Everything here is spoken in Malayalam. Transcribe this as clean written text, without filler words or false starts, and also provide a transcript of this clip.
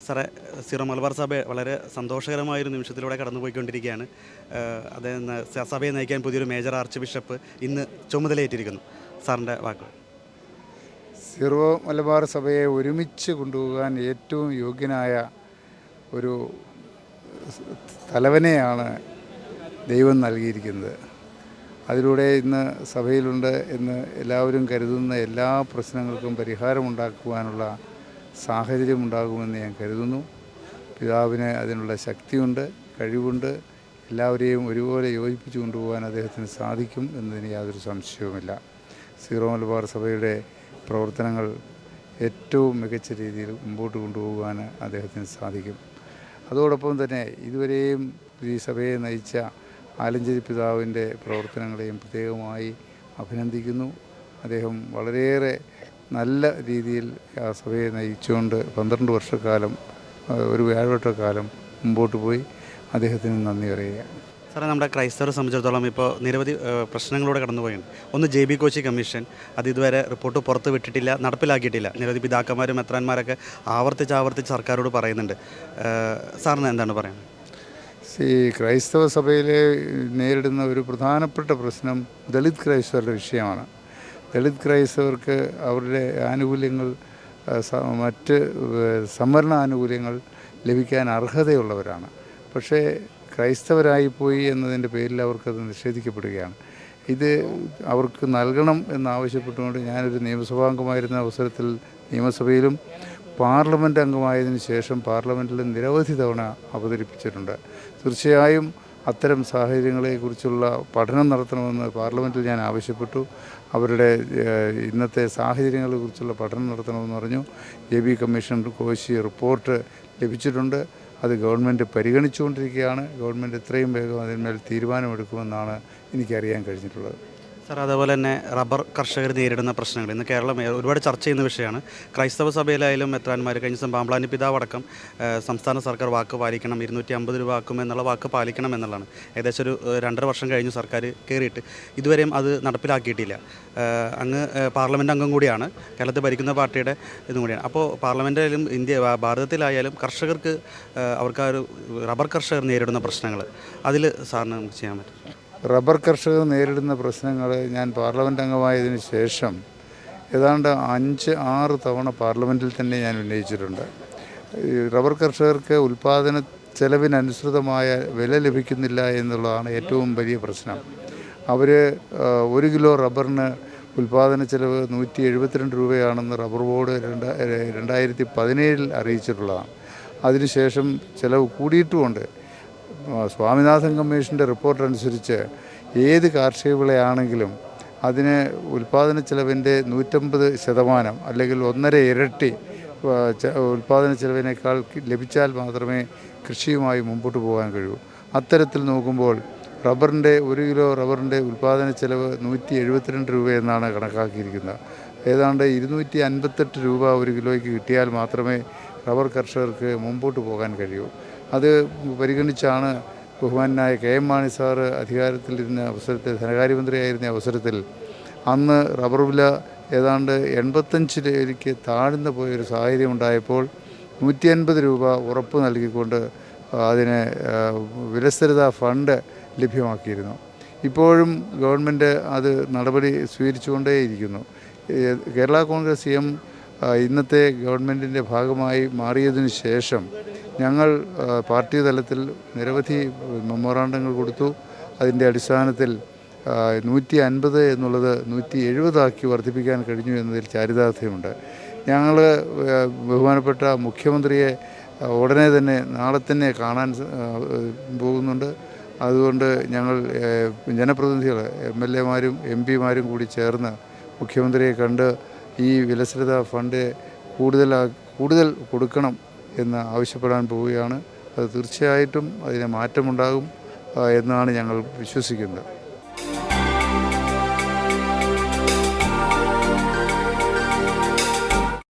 സാറേ, സീറോ മലബാർ സഭ വളരെ സന്തോഷകരമായൊരു നിമിഷത്തിലൂടെ കടന്നുപോയിക്കൊണ്ടിരിക്കുകയാണ്. അദ്ദേഹം സഭയെ നയിക്കാൻ പുതിയൊരു മേജർ ആർച്ച് ബിഷപ്പ് ഇന്ന് ചുമതലയേറ്റിരിക്കുന്നു. സാറിൻ്റെ വാക്കുകൾ. സീറോ മലബാർ സഭയെ ഒരുമിച്ച് കൊണ്ടുപോകാൻ ഏറ്റവും യോഗ്യനായ ഒരു തലവനെയാണ് ദൈവം നൽകിയിരിക്കുന്നത്. അതിലൂടെ ഇന്ന് സഭയിലുണ്ട് എന്ന് എല്ലാവരും കരുതുന്ന എല്ലാ പ്രശ്നങ്ങൾക്കും പരിഹാരമുണ്ടാക്കുവാനുള്ള സാഹചര്യമുണ്ടാകുമെന്ന് ഞാൻ കരുതുന്നു. പിതാവിന് അതിനുള്ള ശക്തിയുണ്ട്, കഴിവുണ്ട്. എല്ലാവരെയും ഒരുപോലെ യോജിപ്പിച്ചു കൊണ്ടുപോകാൻ അദ്ദേഹത്തിന് സാധിക്കും എന്നതിന് യാതൊരു സംശയവുമില്ല. സീറോ മലബാർ സഭയുടെ പ്രവർത്തനങ്ങൾ ഏറ്റവും മികച്ച രീതിയിൽ മുമ്പോട്ട് കൊണ്ടുപോകാൻ അദ്ദേഹത്തിന് സാധിക്കും. അതോടൊപ്പം തന്നെ ഇതുവരെയും ഈ സഭയെ നയിച്ച ആലഞ്ചേരി പിതാവിൻ്റെ പ്രവർത്തനങ്ങളെയും പ്രത്യേകമായി അഭിനന്ദിക്കുന്നു. അദ്ദേഹം വളരെയേറെ നല്ല രീതിയിൽ ആ സഭയെ നയിച്ചുകൊണ്ട് 12 വർഷക്കാലം, ഒരു വ്യാഴവട്ടക്കാലം മുമ്പോട്ട് പോയി. അദ്ദേഹത്തിന് നന്ദി പറയുകയാണ്. സാറേ, നമ്മുടെ ക്രൈസ്തവരെ സംബന്ധിച്ചിടത്തോളം ഇപ്പോൾ നിരവധി പ്രശ്നങ്ങളൂടെ കടന്നുപോയിട്ടുണ്ട്. ഒന്ന് JB കോശി കമ്മീഷൻ, അത് ഇതുവരെ റിപ്പോർട്ട് പുറത്ത് വിട്ടിട്ടില്ല, നടപ്പിലാക്കിയിട്ടില്ല. നിരവധി പിതാക്കന്മാരും മെത്രാന്മാരൊക്കെ ആവർത്തിച്ച് സർക്കാരോട് പറയുന്നുണ്ട്. സാറിന് എന്താണ് പറയുന്നത്? ക്രൈസ്തവ സഭയിലെ നേരിടുന്ന ഒരു പ്രധാനപ്പെട്ട പ്രശ്നം ദളിത് ക്രൈസ്തവരുടെ വിഷയമാണ്. ദളിത് ക്രൈസ്തവർക്ക് അവരുടെ ആനുകൂല്യങ്ങൾ, മറ്റ് സംവരണ ആനുകൂല്യങ്ങൾ ലഭിക്കാൻ അർഹതയുള്ളവരാണ്. പക്ഷേ ക്രൈസ്തവരായിപ്പോയി എന്നതിൻ്റെ പേരിൽ അവർക്കത് നിഷേധിക്കപ്പെടുകയാണ്. ഇത് അവർക്ക് നൽകണം എന്നാവശ്യപ്പെട്ടുകൊണ്ട് ഞാനൊരു നിയമസഭാംഗമായിരുന്ന അവസരത്തിൽ നിയമസഭയിലും പാർലമെൻറ്റ് അംഗമായതിനു ശേഷം പാർലമെൻറ്റിൽ നിരവധി തവണ അവതരിപ്പിച്ചിട്ടുണ്ട്. തീർച്ചയായും അത്തരം സാഹചര്യങ്ങളെക്കുറിച്ചുള്ള പഠനം നടത്തണമെന്ന് പാർലമെൻറ്റിൽ ഞാൻ ആവശ്യപ്പെട്ടു. അവരുടെ ഇന്നത്തെ സാഹചര്യങ്ങളെക്കുറിച്ചുള്ള പഠനം നടത്തണമെന്ന് പറഞ്ഞു. JB കമ്മീഷൻ കോശി റിപ്പോർട്ട് ലഭിച്ചിട്ടുണ്ട്. അത് ഗവൺമെൻറ് പരിഗണിച്ചുകൊണ്ടിരിക്കുകയാണ്. ഗവൺമെൻറ് എത്രയും വേഗം അതിന്മേൽ തീരുമാനമെടുക്കുമെന്നാണ് എനിക്കറിയാൻ കഴിഞ്ഞിട്ടുള്ളത്. സാർ, അതുപോലെ തന്നെ റബ്ബർ കർഷകർ നേരിടുന്ന പ്രശ്നങ്ങൾ ഇന്ന് കേരളം ഒരുപാട് ചർച്ച ചെയ്യുന്ന വിഷയമാണ്. ക്രൈസ്തവ സഭയിലായാലും മെത്രാന്മാർ കഴിഞ്ഞ ദിവസം പാമ്പ്ളാനി പിതാവടക്കം സംസ്ഥാന സർക്കാർ വാക്ക് പാലിക്കണം, 250 രൂപ ആക്കും എന്നുള്ള വാക്ക് പാലിക്കണം എന്നുള്ളതാണ്. ഏകദേശം ഒരു 2.5 വർഷം കഴിഞ്ഞു സർക്കാർ കയറിയിട്ട്, ഇതുവരെയും അത് നടപ്പിലാക്കിയിട്ടില്ല. അങ്ങ് പാർലമെൻറ്റ് അംഗം കൂടിയാണ്, കേരളത്തിൽ ഭരിക്കുന്ന പാർട്ടിയുടെ ഇതും കൂടിയാണ്. അപ്പോൾ പാർലമെൻറ്റിലായാലും ഭാരതത്തിലായാലും കർഷകർക്ക് അവർക്ക് ആ ഒരു റബ്ബർ കർഷകർ നേരിടുന്ന പ്രശ്നങ്ങൾ അതിൽ സാറിന് നമുക്ക് ചെയ്യാൻ പറ്റും? റബ്ബർ കർഷകർ നേരിടുന്ന പ്രശ്നങ്ങൾ ഞാൻ പാർലമെൻറ്റ് അംഗമായതിനു ശേഷം ഏതാണ്ട് 5-6 തവണ പാർലമെൻറ്റിൽ തന്നെ ഞാൻ ഉന്നയിച്ചിട്ടുണ്ട്. റബ്ബർ കർഷകർക്ക് ഉൽപ്പാദന ചെലവിനനുസൃതമായ വില ലഭിക്കുന്നില്ല എന്നുള്ളതാണ് ഏറ്റവും വലിയ പ്രശ്നം. അവർ 1 കിലോ റബ്ബറിന് ഉൽപ്പാദന ചെലവ് 172 രൂപയാണെന്ന് റബ്ബർ ബോർഡ് 2017 അറിയിച്ചിട്ടുള്ളതാണ്. അതിനുശേഷം ചിലവ് കൂടിയിട്ടുമുണ്ട്. സ്വാമിനാഥൻ കമ്മീഷൻ്റെ റിപ്പോർട്ട് അനുസരിച്ച് ഏത് കാർഷിക വിളയാണെങ്കിലും അതിന് ഉൽപ്പാദന ചെലവിൻ്റെ 150% അല്ലെങ്കിൽ 1.5 ഇരട്ടി ഉൽപ്പാദന ചെലവിനേക്കാൾ ലഭിച്ചാൽ മാത്രമേ കൃഷിയുമായി മുമ്പോട്ട് പോകാൻ കഴിയൂ. അത്തരത്തിൽ നോക്കുമ്പോൾ റബ്ബറിൻ്റെ 1 കിലോ റബ്ബറിൻ്റെ ഉൽപ്പാദന ചെലവ് 172 രൂപയെന്നാണ് കണക്കാക്കിയിരിക്കുന്നത്. ഏതാണ്ട് 258 രൂപ 1 കിലോയ്ക്ക് കിട്ടിയാൽ മാത്രമേ റബ്ബർ കർഷകർക്ക് മുമ്പോട്ട് പോകാൻ കഴിയൂ. അത് പരിഗണിച്ചാണ് ബഹുമാനായ KM മാണി സാറ് അധികാരത്തിലിരുന്ന അവസരത്തിൽ, ധനകാര്യമന്ത്രിയായിരുന്ന അവസരത്തിൽ, അന്ന് റബ്ബർ വില ഏതാണ്ട് 85 രൂപയ്ക്ക് താഴ്ന്നു പോയൊരു സാഹചര്യം ഉണ്ടായപ്പോൾ 150 രൂപ ഉറപ്പ് നൽകിക്കൊണ്ട് അതിന് വിലസ്ഥിരതാ ഫണ്ട് ലഭ്യമാക്കിയിരുന്നു. ഇപ്പോഴും ഗവൺമെൻറ് അത് നടപടി സ്വീകരിച്ചുകൊണ്ടേയിരിക്കുന്നു. കേരള കോൺഗ്രസ് എം ഇന്നത്തെ ഗവൺമെൻറ്റിൻ്റെ ഭാഗമായി മാറിയതിനു ശേഷം ഞങ്ങൾ പാർട്ടി തലത്തിൽ നിരവധി മെമ്മോറാണ്ടങ്ങൾ കൊടുത്തു. അതിൻ്റെ അടിസ്ഥാനത്തിൽ 150 എന്നുള്ളത് 170 ആക്കി വർദ്ധിപ്പിക്കാൻ കഴിഞ്ഞു എന്നതിൽ ചാരിതാർത്ഥ്യമുണ്ട്. ഞങ്ങൾ ബഹുമാനപ്പെട്ട മുഖ്യമന്ത്രിയെ ഉടനെ തന്നെ, നാളെ തന്നെ കാണാൻ പോകുന്നുണ്ട്. അതുകൊണ്ട് ഞങ്ങൾ ജനപ്രതിനിധികൾ, MLA മാരും MP മാരും കൂടി ചേർന്ന് മുഖ്യമന്ത്രിയെ കണ്ട് ഈ വിലസ്ഥിരതാ ഫണ്ട് കൂടുതൽ കൊടുക്കണം എന്ന് ആവശ്യപ്പെടാൻ പോവുകയാണ്. അത് തീർച്ചയായിട്ടും അതിന് മാറ്റമുണ്ടാകും എന്നാണ് ഞങ്ങൾ വിശ്വസിക്കുന്നത്.